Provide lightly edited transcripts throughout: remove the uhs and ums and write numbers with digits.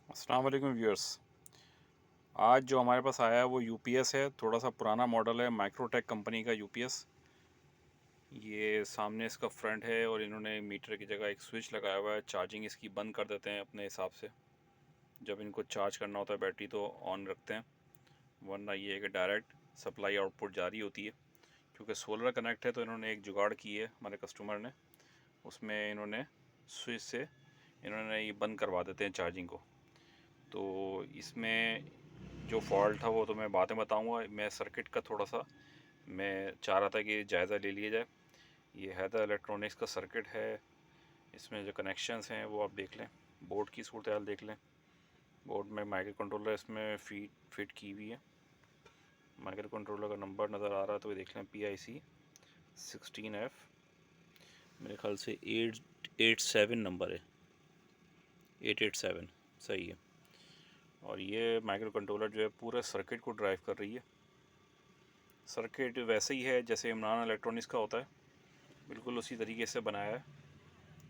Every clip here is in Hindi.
अस्सलाम वालेकुम व्यूअर्स। आज जो हमारे पास आया है वो यूपीएस है। थोड़ा सा पुराना मॉडल है, माइक्रोटेक कंपनी का यूपीएस। ये सामने इसका फ्रंट है और इन्होंने मीटर की जगह एक स्विच लगाया हुआ है। चार्जिंग इसकी बंद कर देते हैं अपने हिसाब से, जब इनको चार्ज करना होता है बैटरी तो ऑन रखते हैं, वरना ये है कि डायरेक्ट सप्लाई आउटपुट जारी होती है। क्योंकि सोलर कनेक्ट है तो इन्होंने एक जुगाड़ की है हमारे कस्टमर ने, उसमें इन्होंने स्विच से इन्होंने ये बंद करवा देते हैं चार्जिंग को। तो इसमें जो फॉल्ट था वो तो मैं बाद में बताऊंगा। मैं सर्किट का थोड़ा सा मैं चाह रहा था कि जायज़ा ले लिया जाए। ये हैदर इलेक्ट्रॉनिक्स का सर्किट है। इसमें जो कनेक्शंस हैं वो आप देख लें, बोर्ड की सूरत हाल देख लें। बोर्ड में माइक्रो कंट्रोलर इसमें फिट की हुई है। माइक्रो कंट्रोलर का नंबर नज़र आ रहा है तो ये देख लें, PIC16F, मेरे ख्याल से 887 नंबर है, 887 सही है। और ये माइक्रो कंट्रोलर जो है पूरे सर्किट को ड्राइव कर रही है। सर्किट वैसे ही है जैसे इमरान इलेक्ट्रॉनिक्स का होता है, बिल्कुल उसी तरीके से बनाया है।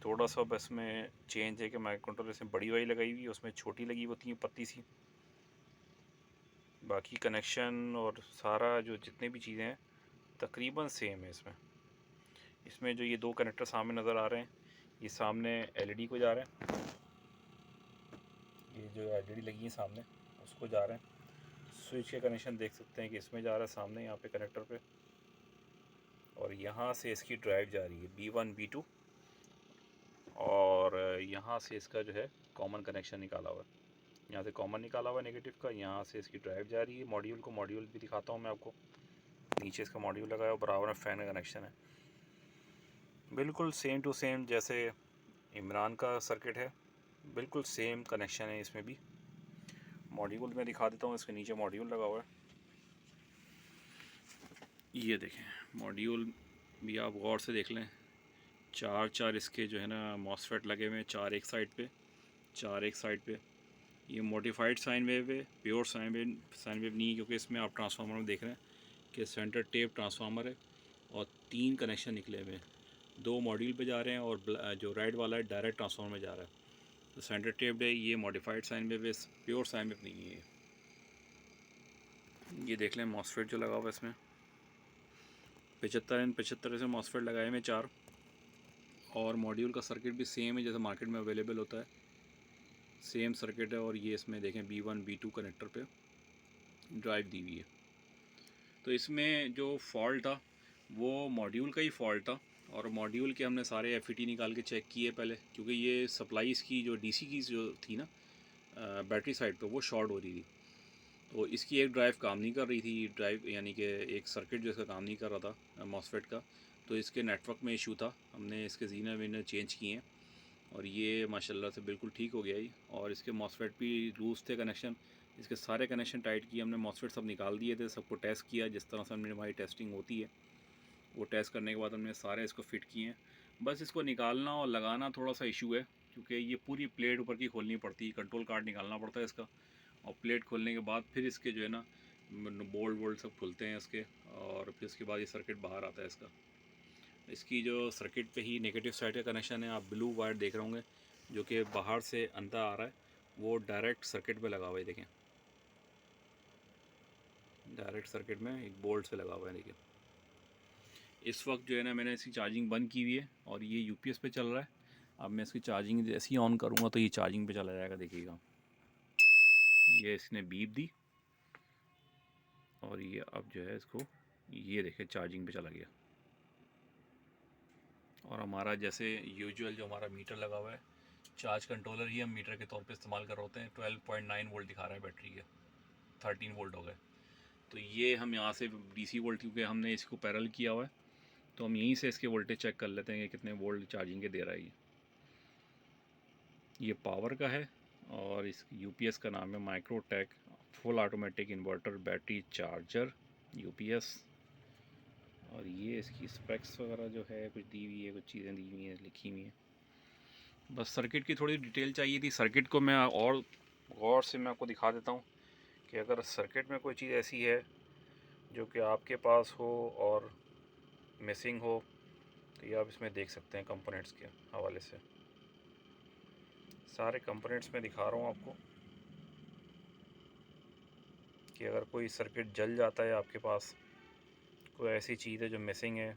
थोड़ा सा बस में चेंज है कि माइक्रो कंट्रोलर इसमें बड़ी वाली लगाई हुई है, उसमें छोटी लगी होती है पतली सी। बाकी कनेक्शन और सारा जो जितने भी चीज़ें हैं तकरीबन सेम है इसमें। इसमें जो ये दो कनेक्टर सामने नज़र आ रहे हैं, ये सामने एलईडी को जा रहे हैं। ये जो एलईडी लगी है सामने उसको जा रहे हैं। स्विच के कनेक्शन देख सकते हैं कि इसमें जा रहा है सामने यहाँ पे कनेक्टर पे, और यहाँ से इसकी ड्राइव जा रही है B1 B2, और यहाँ से इसका जो है कॉमन कनेक्शन निकाला हुआ है। यहाँ से कॉमन निकाला हुआ है नेगेटिव का, यहाँ से इसकी ड्राइव जा रही है मॉड्यूल को। मॉड्यूल भी दिखाता हूँ मैं आपको। नीचे इसका मॉड्यूल लगाया हुआ, बराबर में फ़ैन का कनेक्शन है। बिल्कुल सेम टू सेम जैसे इमरान का सर्किट है, बिल्कुल सेम कनेक्शन है इसमें भी। मॉड्यूल मैं दिखा देता हूँ, इसके नीचे मॉड्यूल लगा हुआ है। ये देखें मॉड्यूल भी आप गौर से देख लें। चार इसके जो है ना मॉसफेट लगे हुए हैं, चार एक साइड पे, चार एक साइड पे। ये मॉडिफाइड साइन वेव है, प्योर साइन वेव नहीं है, क्योंकि इसमें आप ट्रांसफार्मर में देख रहे हैं कि सेंटर टेप ट्रांसफार्मर है और तीन कनेक्शन निकले हुए हैं। दो मॉड्यूल पे जा रहे हैं और जो राइट वाला है डायरेक्ट ट्रांसफार्मर में जा रहा है। तो सेंटर टेप्ड है, ये मॉडिफाइड साइन वेव है, प्योर साइन वेव नहीं है। ये देख लें मॉसफेट जो लगा हुआ है इसमें 75 से मॉसफेट लगाए हुए चार, और मॉड्यूल का सर्किट भी सेम है जैसे मार्केट में अवेलेबल होता है, सेम सर्किट है। और ये इसमें देखें B1 B2 कनेक्टर पे ड्राइव दी हुई है। तो इसमें जो फॉल्ट था वो मॉड्यूल का ही फॉल्ट था, और मॉड्यूल के हमने सारे FET निकाल के चेक किए पहले, क्योंकि ये सप्लाई इसकी जो DC की जो थी ना बैटरी साइड पे वो शॉर्ट हो रही थी। तो इसकी एक ड्राइव काम नहीं कर रही थी, ड्राइव यानी कि एक सर्किट जो इसका काम नहीं कर रहा था मॉसफेट का। तो इसके नेटवर्क में इशू था, हमने इसके जीना वीना चेंज किए हैं और ये माशाल्लाह से बिल्कुल ठीक हो गया ही। और इसके मॉसफेट भी लूज़ थे कनेक्शन, इसके सारे कनेक्शन टाइट किए हमने, मॉसफेट सब निकाल दिए थे, सबको टेस्ट किया जिस तरह से हमने हमारी टेस्टिंग होती है। वो टेस्ट करने के बाद हमने सारे इसको फिट किए हैं। बस इसको निकालना और लगाना थोड़ा सा इशू है, क्योंकि ये पूरी प्लेट ऊपर की खोलनी पड़ती है, कंट्रोल कार्ड निकालना पड़ता है इसका, और प्लेट खोलने के बाद फिर इसके जो है ना बोल्ट वोल्ट सब खुलते हैं इसके, और फिर उसके बाद ये सर्किट बाहर आता है इसका। इसकी जो सर्किट पे ही नेगेटिव साइड का कनेक्शन है, आप ब्लू वायर देख रहे होंगे जो कि बाहर से अंदर आ रहा है, वो डायरेक्ट सर्किट पे लगा हुआ है। देखें डायरेक्ट सर्किट में एक बोल्ट से लगा हुआ है। देखिए इस वक्त जो है ना मैंने इसकी चार्जिंग बंद की हुई है और ये यूपीएस पे चल रहा है। अब मैं इसकी चार्जिंग जैसे ही ऑन करूँगा तो ये चार्जिंग पे चला जाएगा। देखिएगा ये इसने बीप दी और ये अब जो है इसको, ये देखिए चार्जिंग पे चला गया। और हमारा जैसे यूजुअल जो हमारा मीटर लगा हुआ है, चार्ज कंट्रोलर ही हम मीटर के तौर पे इस्तेमाल कर रहे होते हैं। 12.9 वोल्ट दिखा रहा है बैटरी के, 13 वोल्ट हो गए। तो ये हम यहाँ से DC वोल्ट, क्योंकि हमने इसको पैरेलल किया हुआ है तो हम यहीं से इसके वोल्टेज चेक कर लेते हैं कि कितने वोल्ट चार्जिंग के दे रहा है। ये पावर का है और इस यूपीएस का नाम है Microtek full automatic inverter battery charger UPS. और ये इसकी स्पेक्स वगैरह जो है कुछ दी हुई है, कुछ चीज़ें दी हुई हैं, लिखी हुई हैं। बस सर्किट की थोड़ी डिटेल चाहिए थी। सर्किट को मैं और गौर से मैं आपको दिखा देता हूँ कि अगर सर्किट में कोई चीज़ ऐसी है जो कि आपके पास हो और मिसिंग हो तो ये आप इसमें देख सकते हैं। कंपोनेंट्स के हवाले से सारे कंपोनेंट्स में दिखा रहा हूँ आपको। कि अगर कोई सर्किट जल जाता है आपके पास, कोई ऐसी चीज़ है जो मिसिंग है,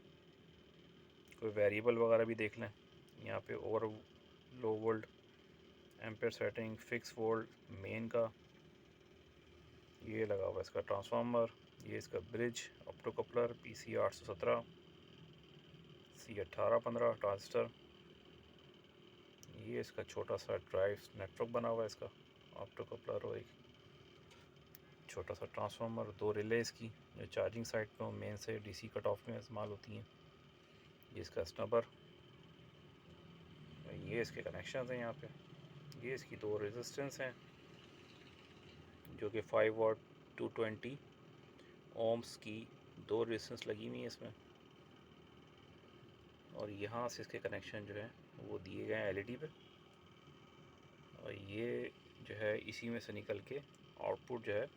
कोई वेरिएबल वगैरह भी देख लें। यहाँ पे over low volt, ampere setting, fix volt main का, ये लगा हुआ इसका ट्रांसफार्मर, ये इसका bridge, optocoupler, PC 817, C1815 transistor, ये इसका छोटा सा ड्राइव नेटवर्क बना हुआ है इसका, ऑप्टो कपलर और एक छोटा सा ट्रांसफार्मर, 2 रिले इसकी जो चार्जिंग साइड पे मेन से DC कट ऑफ में इस्तेमाल होती हैं, ये इसका स्नबर, ये इसके कनेक्शन हैं यहाँ पे, ये इसकी 2 रेजिस्टेंस हैं जो कि 5 वाट 220 ओम्स की 2 रेजिस्टेंस लगी हुई हैं इसमें, और यहाँ से इसके कनेक्शन जो है वो दिए गए हैं LED पे, और ये जो है इसी में से निकल के आउटपुट जो है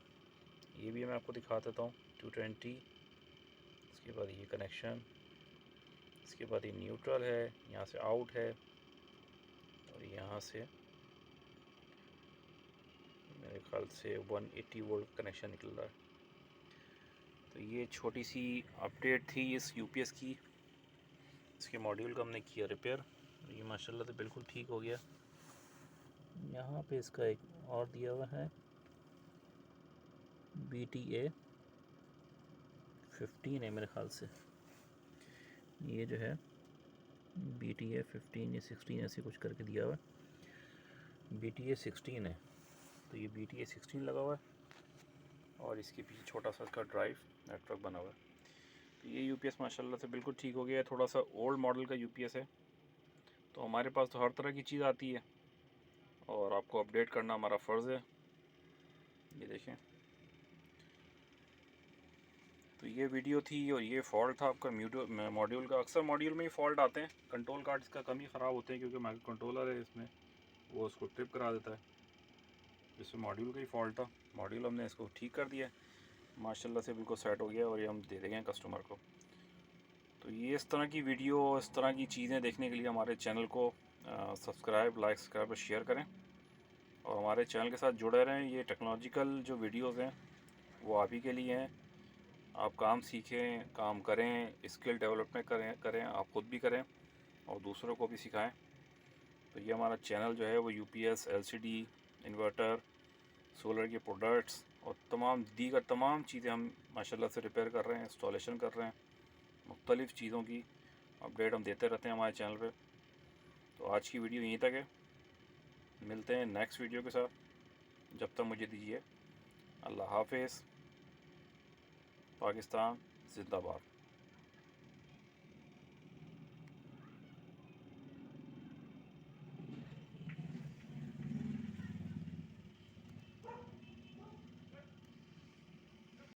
ये भी मैं आपको दिखा देता हूँ 220, इसके बाद ये कनेक्शन, इसके बाद ये न्यूट्रल है, यहाँ से आउट है, और यहाँ से मेरे ख्याल से 180 वोल्ट कनेक्शन निकल रहा है। तो ये छोटी सी अपडेट थी इस UPS की, इसके मॉड्यूल का हमने किया रिपेयर, ये माशाल्लाह से बिल्कुल ठीक हो गया। यहाँ पे इसका एक और दिया हुआ है BTA 15 है मेरे ख्याल से, ये जो है BTA 15 या 16 ऐसे कुछ करके दिया हुआ है, BTA 16 है, तो ये BTA 16 लगा हुआ है, और इसके पीछे छोटा सा इसका ड्राइव नेटवर्क बना हुआ है। तो ये UPS माशाल्लाह से बिल्कुल ठीक हो गया है। थोड़ा सा ओल्ड मॉडल का UPS है, तो हमारे पास तो हर तरह की चीज़ आती है और आपको अपडेट करना हमारा फ़र्ज़ है। ये देखें, तो ये वीडियो थी और ये फ़ॉल्ट था आपका मॉड्यूल का। अक्सर मॉड्यूल में ही फ़ॉल्ट आते हैं, कंट्रोल कार्ड इसका कम ही ख़राब होते हैं क्योंकि माइक्रो कंट्रोलर है इसमें, वो उसको ट्रिप करा देता है, जिसमें मॉड्यूल का ही फ़ॉल्ट था। मॉड्यूल हमने इसको ठीक कर दिया, माशाल्लाह से बिल्कुल सेट हो गया, और ये हम दे देंगे कस्टमर को। तो ये इस तरह की वीडियो, इस तरह की चीज़ें देखने के लिए हमारे चैनल को सब्सक्राइब, लाइक, सब्सक्राइब और शेयर करें, और हमारे चैनल के साथ जुड़े रहें। ये टेक्नोलॉजिकल जो वीडियोज़ हैं वो आप ही के लिए हैं, आप काम सीखें, काम करें, स्किल डेवलपमेंट करें, आप ख़ुद भी करें और दूसरों को भी सिखाएं। तो ये हमारा चैनल जो है वो UPS, LCD, इन्वर्टर, सोलर के प्रोडक्ट्स और दीगर तमाम चीज़ें हम माशाल्लाह से रिपेयर कर रहे हैं, इंस्टॉलेशन कर रहे हैं, मुख्तलिफ़ चीज़ों की अपडेट हम देते रहते हैं हमारे चैनल पे। तो आज की वीडियो यहीं तक है, मिलते हैं नेक्स्ट वीडियो के साथ, जब तक मुझे दीजिए अल्लाह हाफिज़। पाकिस्तान जिंदाबाद।